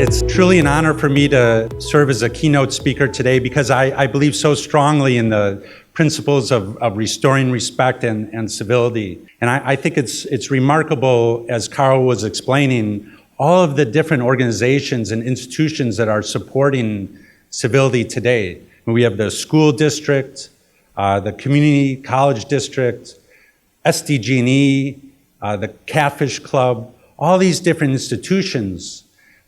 It's truly an honor for me to serve as a keynote speaker today because I believe so strongly in the principles of restoring respect and civility. And I think it's remarkable, as Carl was explaining, all of the different organizations and institutions that are supporting civility today. We have the school district, the community college district, SDG&E, the Catfish Club, all these different institutions.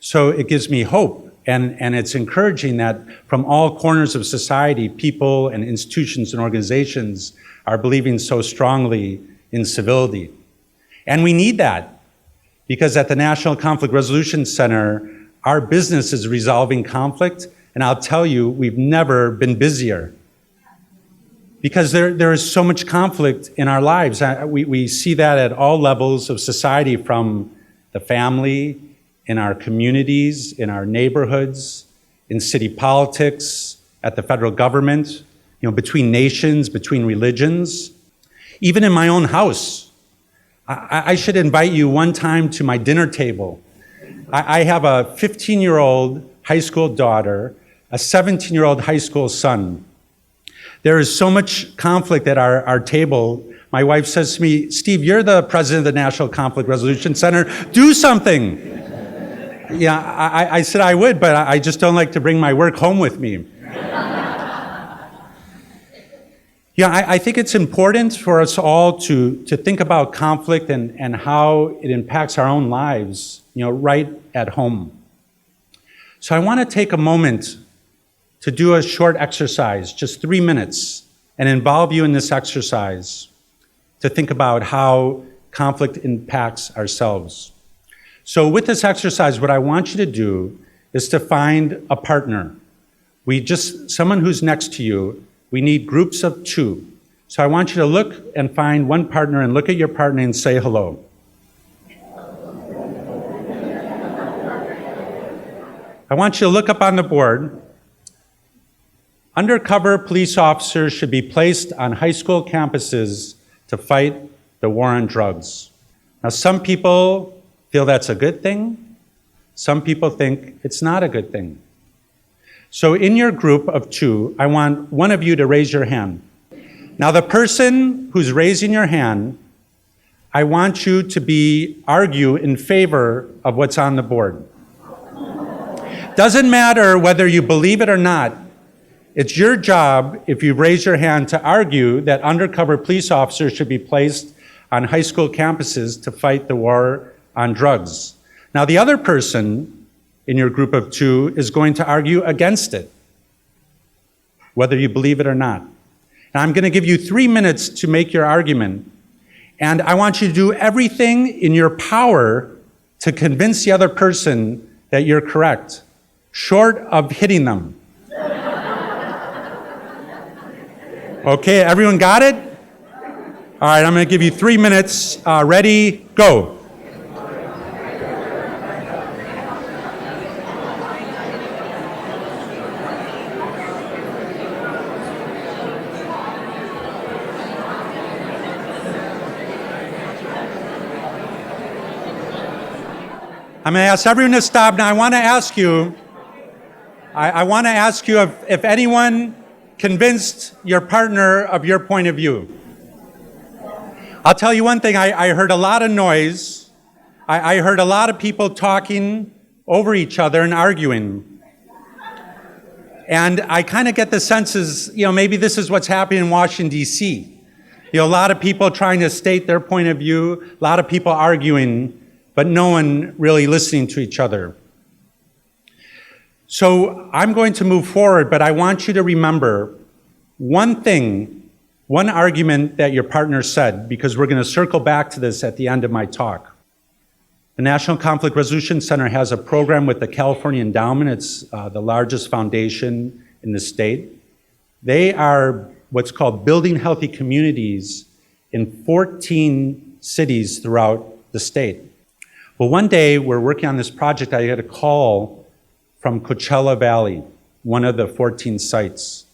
So it gives me hope, and it's encouraging that from all corners of society, people and institutions and organizations are believing so strongly in civility. And we need that, because at the National Conflict Resolution Center, our business is resolving conflict, and I'll tell you, we've never been busier. Because there is so much conflict in our lives. We see that at all levels of society, from the family, in our communities, in our neighborhoods, in city politics, at the federal government, between nations, between religions, even in my own house. I should invite you one time to my dinner table. I have a 15-year-old high school daughter, a 17-year-old high school son. There is so much conflict at our table. My wife says to me, "Steve, you're the president of the National Conflict Resolution Center. Do something." Yeah, I said I would, but I just don't like to bring my work home with me. I think it's important for us all to think about conflict and how it impacts our own lives, right at home. So I want to take a moment to do a short exercise, just 3 minutes, and involve you in this exercise to think about how conflict impacts ourselves. So with this exercise, what I want you to do is to find a partner. Someone who's next to you. We need groups of 2. So I want you to look and find one partner and look at your partner and say hello. I want you to look up on the board. Undercover police officers should be placed on high school campuses to fight the war on drugs. Now, some people feel that's a good thing. Some people think it's not a good thing. So in your group of 2, I want one of you to raise your hand. Now, the person who's raising your hand, I want you to argue in favor of what's on the board. Doesn't matter whether you believe it or not. It's your job, if you raise your hand, to argue that undercover police officers should be placed on high school campuses to fight the war on drugs. Now, the other person in your group of 2 is going to argue against it, whether you believe it or not. Now, I'm going to give you 3 minutes to make your argument, and I want you to do everything in your power to convince the other person that you're correct, short of hitting them. Okay, everyone got it? All right, I'm going to give you 3 minutes. Ready, go. I'm going to ask everyone to stop. Now, I want to ask you if anyone convinced your partner of your point of view. I'll tell you one thing, I heard a lot of noise. I heard a lot of people talking over each other and arguing. And I kind of get the sense maybe this is what's happening in Washington, D.C. A lot of people trying to state their point of view, a lot of people arguing, but no one really listening to each other. So I'm going to move forward, but I want you to remember one argument that your partner said, because we're going to circle back to this at the end of my talk. The National Conflict Resolution Center has a program with the California Endowment. It's the largest foundation in the state. They are what's called building healthy communities in 14 cities throughout the state. Well, one day we're working on this project. I had a call from Coachella Valley, one of the 14 sites.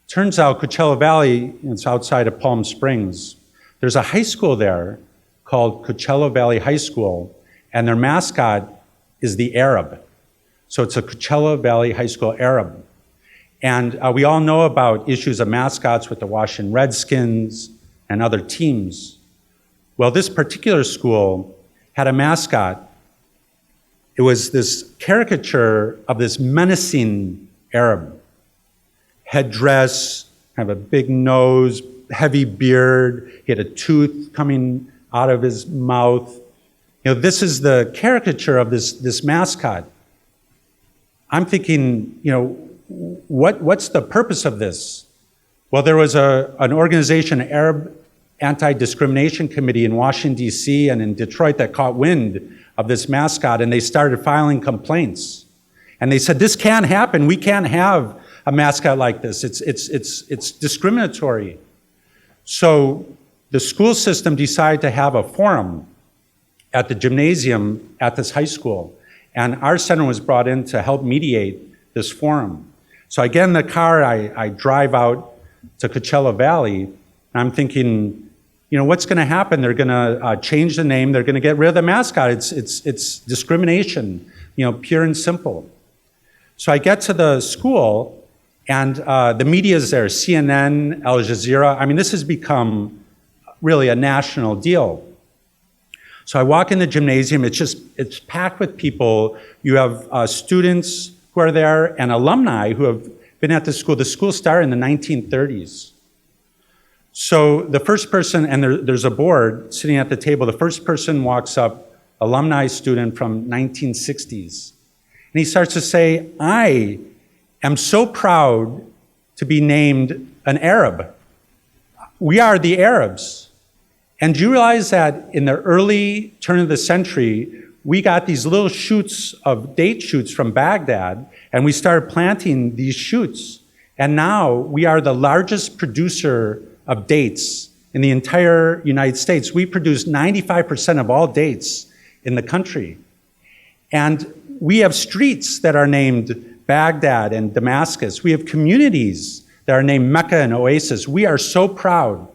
Turns out Coachella Valley, it's outside of Palm Springs. There's a high school there called Coachella Valley High School, and their mascot is the Arab. So it's a Coachella Valley High School Arab. And we all know about issues of mascots with the Washington Redskins and other teams. Well, this particular school had a mascot. It was this caricature of this menacing Arab. Headdress, kind of a big nose, heavy beard, he had a tooth coming out of his mouth. This is the caricature of this mascot. I'm thinking, what's the purpose of this? Well, there was an organization, an Arab Anti-Discrimination Committee in Washington, D.C. and in Detroit that caught wind of this mascot, and they started filing complaints. And they said, this can't happen. We can't have a mascot like this. It's discriminatory. So the school system decided to have a forum at the gymnasium at this high school. And our center was brought in to help mediate this forum. So I get in the car, I drive out to Coachella Valley, and I'm thinking, what's going to happen? They're going to change the name. They're going to get rid of the mascot. It's discrimination, pure and simple. So I get to the school, and the media is there, CNN, Al Jazeera. This has become really a national deal. So I walk in the gymnasium. It's packed with people. You have students who are there and alumni who have been at the school. The school started in the 1930s. So the first person, and there's a board sitting at the table, the first person walks up, alumni student from 1960s. And he starts to say, I am so proud to be named an Arab. We are the Arabs. And do you realize that in the early turn of the century, we got these little shoots of date shoots from Baghdad, and we started planting these shoots. And now we are the largest producer of dates in the entire United States. We produce 95% of all dates in the country. And we have streets that are named Baghdad and Damascus. We have communities that are named Mecca and Oasis. We are so proud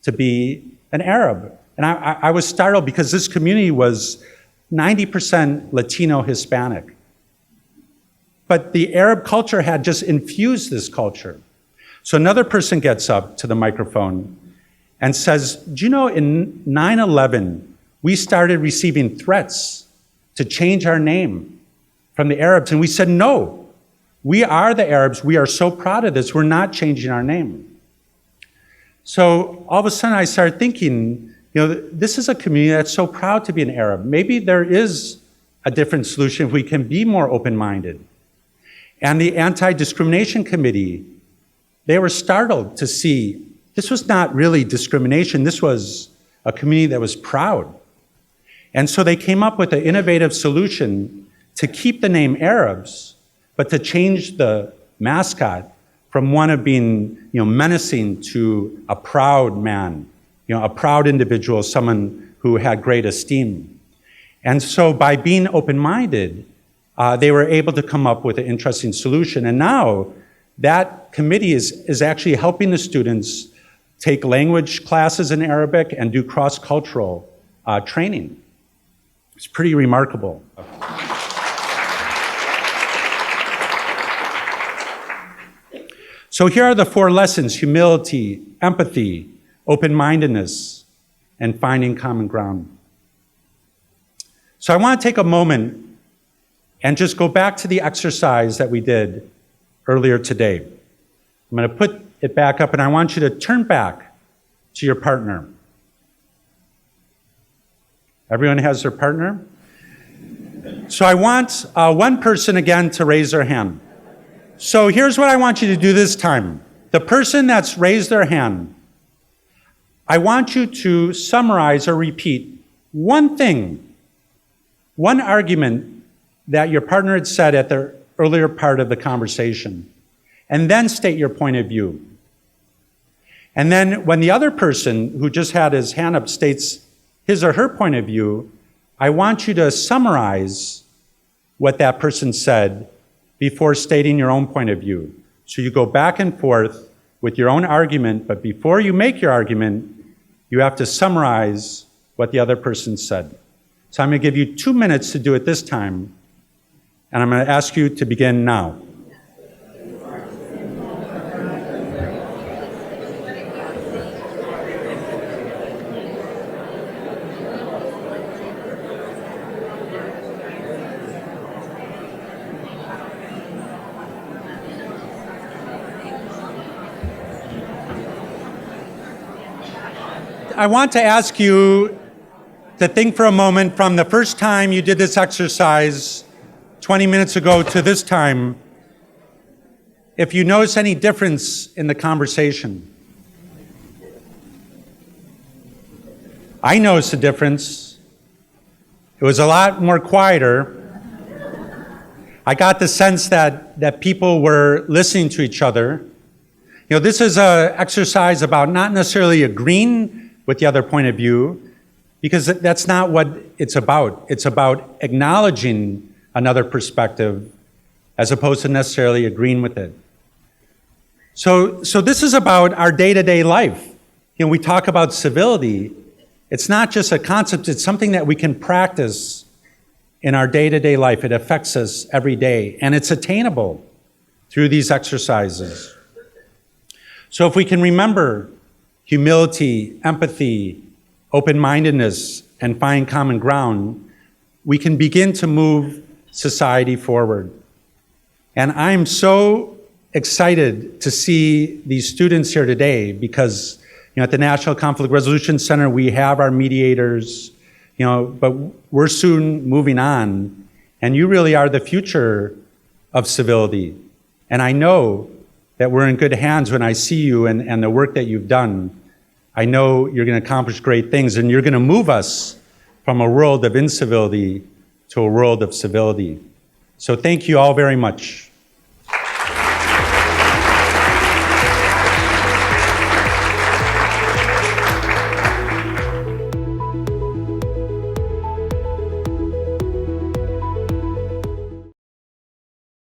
to be an Arab. And I was startled because this community was 90% Latino Hispanic. But the Arab culture had just infused this culture. So another person gets up to the microphone and says, do you know, in 9/11, we started receiving threats to change our name from the Arabs. And we said, no, we are the Arabs. We are so proud of this. We're not changing our name. So all of a sudden I started thinking, this is a community that's so proud to be an Arab. Maybe there is a different solution if we can be more open-minded. And the Anti-Discrimination Committee, they were startled to see this was not really discrimination. This was a community that was proud. And so they came up with an innovative solution to keep the name Arabs, but to change the mascot from one of being menacing to a proud man, a proud individual, someone who had great esteem. And so by being open-minded, they were able to come up with an interesting solution. And now that committee is actually helping the students take language classes in Arabic and do cross-cultural training. It's pretty remarkable. So here are the 4 lessons: humility, empathy, open-mindedness, and finding common ground. So I want to take a moment and just go back to the exercise that we did earlier today. I'm going to put it back up, and I want you to turn back to your partner. Everyone has their partner? So I want one person again to raise their hand. So here's what I want you to do this time. The person that's raised their hand, I want you to summarize or repeat one thing, one argument that your partner had said at the earlier part of the conversation, and then state your point of view. And then when the other person who just had his hand up states his or her point of view, I want you to summarize what that person said before stating your own point of view. So you go back and forth with your own argument, but before you make your argument, you have to summarize what the other person said. So I'm going to give you 2 minutes to do it this time. And I'm going to ask you to begin now. I want to ask you to think for a moment from the first time you did this exercise 20 minutes ago to this time, if you notice any difference in the conversation. I noticed a difference. It was a lot more quieter. I got the sense that people were listening to each other. You know, this is an exercise about not necessarily agreeing with the other point of view, because that's not what it's about. It's about acknowledging another perspective as opposed to necessarily agreeing with it. So this is about our day-to-day life. You know, we talk about civility. It's not just a concept, it's something that we can practice in our day-to-day life. It affects us every day, and it's attainable through these exercises. So if we can remember humility, empathy, open-mindedness, and find common ground, we can begin to move society forward. And I'm so excited to see these students here today because, you know, at the National Conflict Resolution Center, we have our mediators, you know, but we're soon moving on. And you really are the future of civility. And I know that we're in good hands when I see you and the work that you've done. I know you're going to accomplish great things, and you're going to move us from a world of incivility to a world of civility. So thank you all very much.